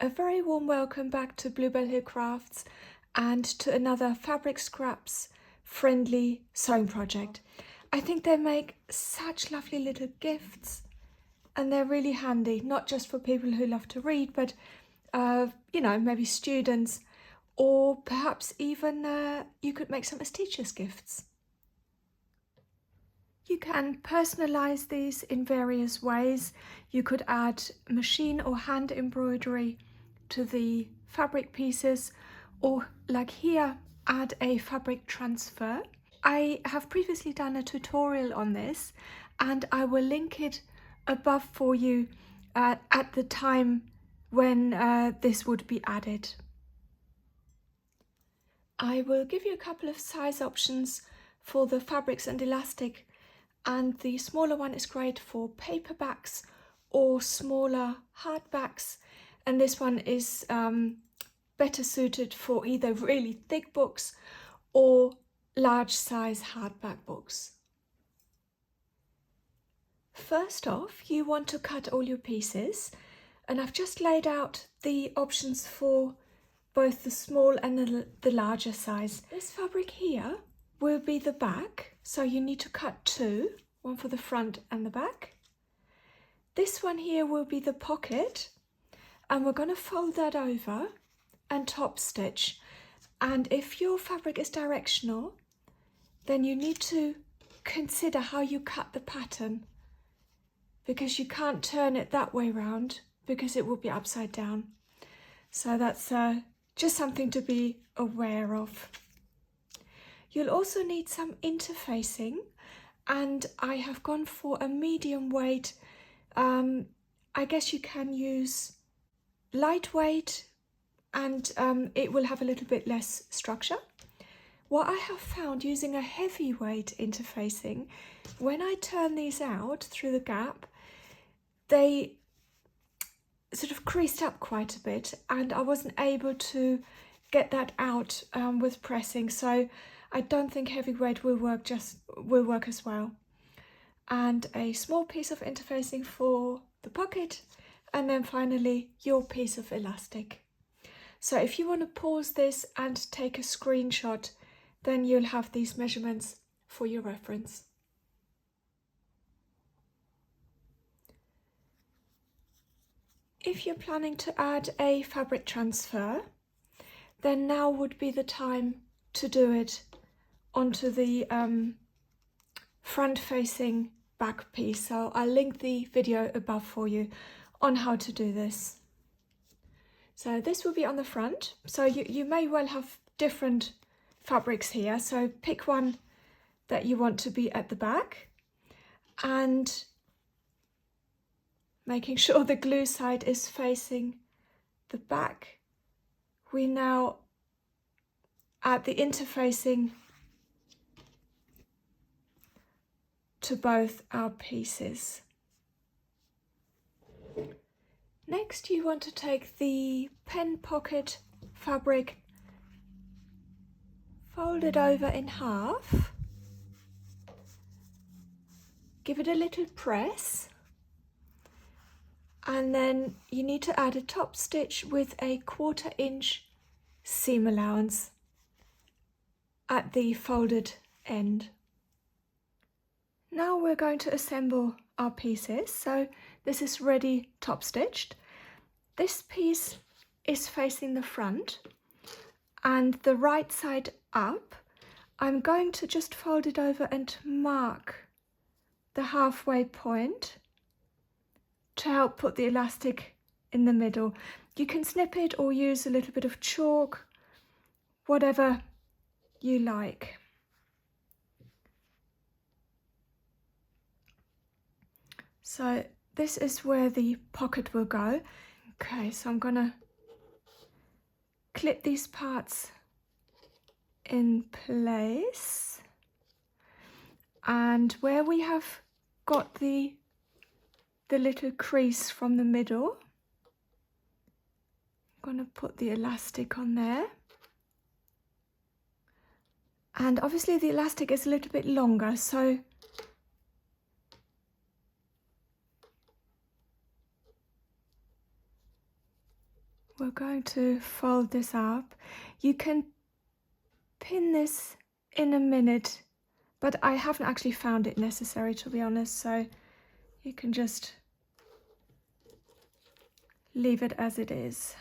A very warm welcome back to Bluebell Hill Crafts and to another Fabric Scraps friendly sewing project. I think they make such lovely little gifts and they're really handy, not just for people who love to read, but maybe students, or perhaps even you could make some as teachers' gifts. You can personalize these in various ways. You could add machine or hand embroidery to the fabric pieces, or like here, add a fabric transfer. I have previously done a tutorial on this and I will link it above for you at the time when this would be added. I will give you a couple of size options for the fabrics and elastic, and the smaller one is great for paperbacks or smaller hardbacks, and this one is better suited for either really thick books or large size hardback books. First off, you want to cut all your pieces, and I've just laid out the options for both the small and the larger size. This fabric here will be the back, so you need to cut two, one for the front and the back. This one here will be the pocket, and we're going to fold that over and top stitch. And if your fabric is directional, then you need to consider how you cut the pattern, because you can't turn it that way round because it will be upside down. So that's just something to be aware of. You'll also need some interfacing, and I have gone for a medium weight. I guess you can use lightweight and it will have a little bit less structure. What I have found using a heavyweight interfacing, when I turn these out through the gap, they sort of creased up quite a bit and I wasn't able to get that out with pressing, so I don't think heavyweight will work as well. And a small piece of interfacing for the pocket, and then finally your piece of elastic. So if you want to pause this and take a screenshot, then you'll have these measurements for your reference. If you're planning to add a fabric transfer, then now would be the time to do it onto the front-facing back piece. So I'll link the video above for you on how to do this. So this will be on the front, so you may well have different fabrics here, so pick one that you want to be at the back, and making sure the glue side is facing the back, we now add the interfacing to both our pieces. Next, you want to take the pen pocket fabric, fold it over in half, give it a little press, and then you need to add a top stitch with a 1/4 inch seam allowance at the folded end. Now we're going to assemble our pieces. So this is ready top stitched. This piece is facing the front and the right side up. I'm going to just fold it over and mark the halfway point to help put the elastic in the middle. You can snip it or use a little bit of chalk, whatever you like. So this is where the pocket will go. Okay, so I'm gonna clip these parts in place, and where we have got the little crease from the middle, I'm gonna put the elastic on there. And obviously the elastic is a little bit longer, so we're going to fold this up. You can pin this in a minute, but I haven't actually found it necessary, to be honest, so you can just leave it as it is.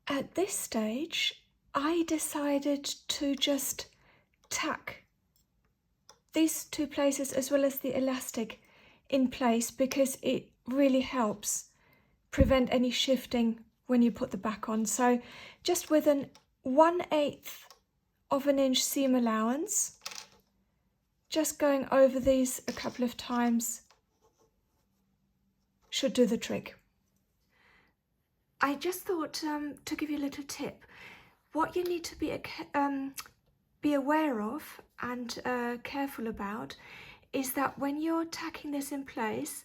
At this stage, I decided to just tack these two places as well as the elastic in place because it really helps prevent any shifting when you put the back on. So just with an 1/8 of an inch seam allowance, just going over these a couple of times should do the trick. I just thought to give you a little tip. What you need to be aware of and careful about is that when you're tacking this in place,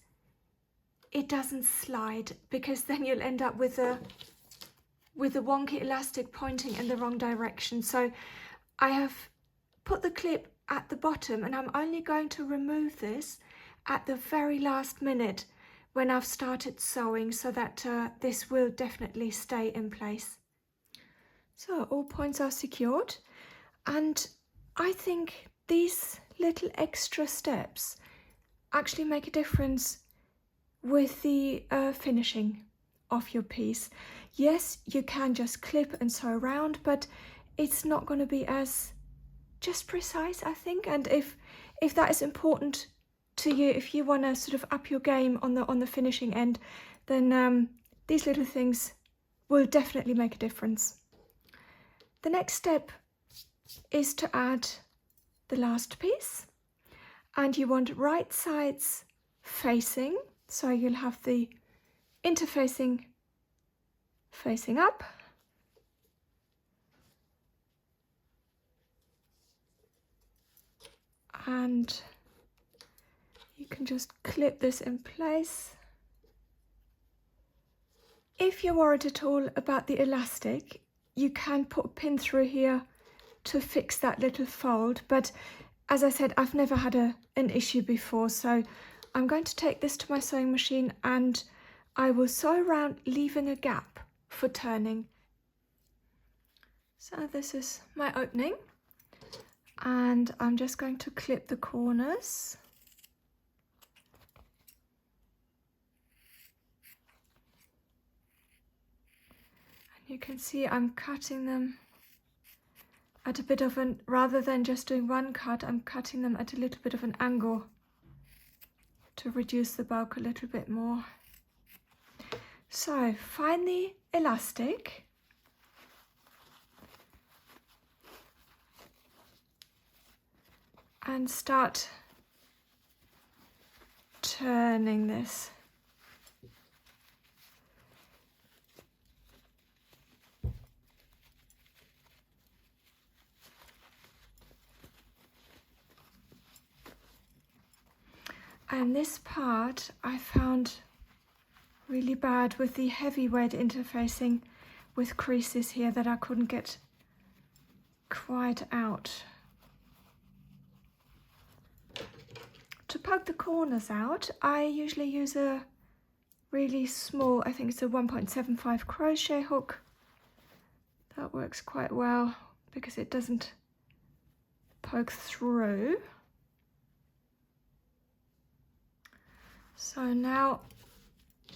it doesn't slide, because then you'll end up with a wonky elastic pointing in the wrong direction. So I have put the clip at the bottom, and I'm only going to remove this at the very last minute when I've started sewing, so that this will definitely stay in place. So all points are secured, and I think these little extra steps actually make a difference with the finishing of your piece. Yes, you can just clip and sew around, but it's not going to be as just precise, I think. And if that is important to you, if you want to sort of up your game on the finishing end, then these little things will definitely make a difference. The next step is to add the last piece, and you want right sides facing, so you'll have the interfacing facing up, and you can just clip this in place. If you're worried at all about the elastic, you can put a pin through here to fix that little fold, but as I said, I've never had an issue before, so I'm going to take this to my sewing machine and I will sew around, leaving a gap for turning. So this is my opening, and I'm just going to clip the corners. And you can see I'm cutting them at a bit of an, rather than just doing one cut, I'm cutting them at a little bit of an angle to reduce the bulk a little bit more. So find the elastic, and start turning this. And this part I found really bad with the heavyweight interfacing with creases here that I couldn't get quite out. To poke the corners out, I usually use a really small, I think it's a 1.75 crochet hook. That works quite well because it doesn't poke through. So now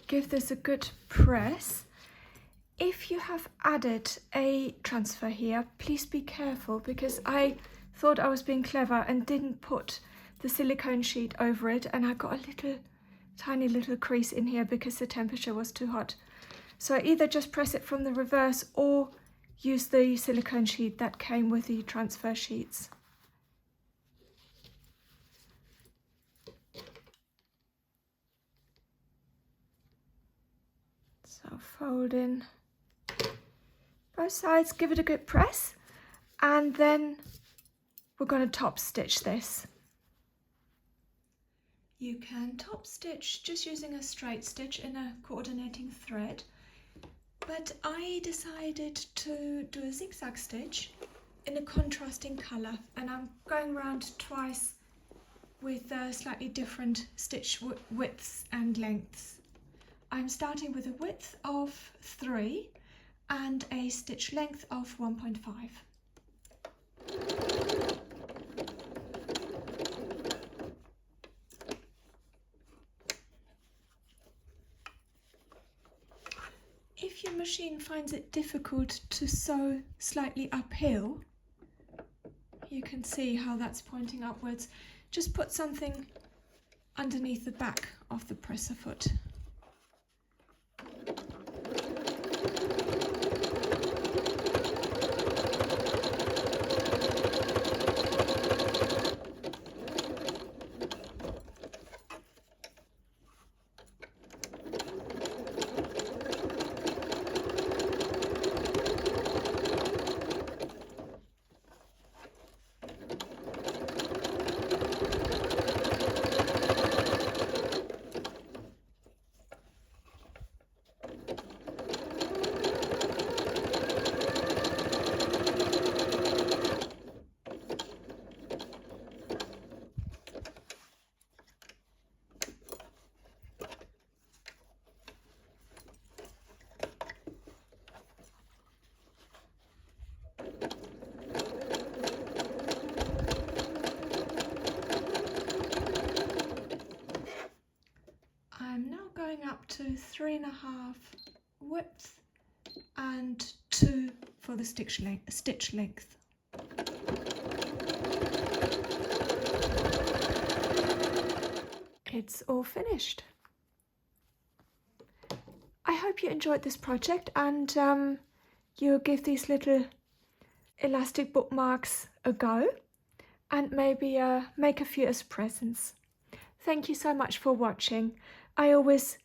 give this a good press. If you have added a transfer here, please be careful, because I thought I was being clever and didn't put the silicone sheet over it, and I got a little tiny little crease in here because the temperature was too hot. So I either just press it from the reverse or use the silicone sheet that came with the transfer sheets. So fold in both sides, give it a good press, and then we're going to top stitch this. You can top stitch just using a straight stitch in a coordinating thread, but I decided to do a zigzag stitch in a contrasting colour, and I'm going around twice with slightly different stitch widths and lengths. I'm starting with a width of 3 and a stitch length of 1.5. If your machine finds it difficult to sew slightly uphill, you can see how that's pointing upwards. Just put something underneath the back of the presser foot. I'm now going up to 3.5 width and 2 for the stitch length. It's all finished. I hope you enjoyed this project and you'll give these little elastic bookmarks a go and maybe make a few as presents. Thank you so much for watching. I always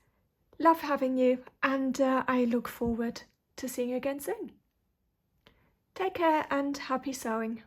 love having you and I look forward to seeing you again soon. Take care and happy sewing.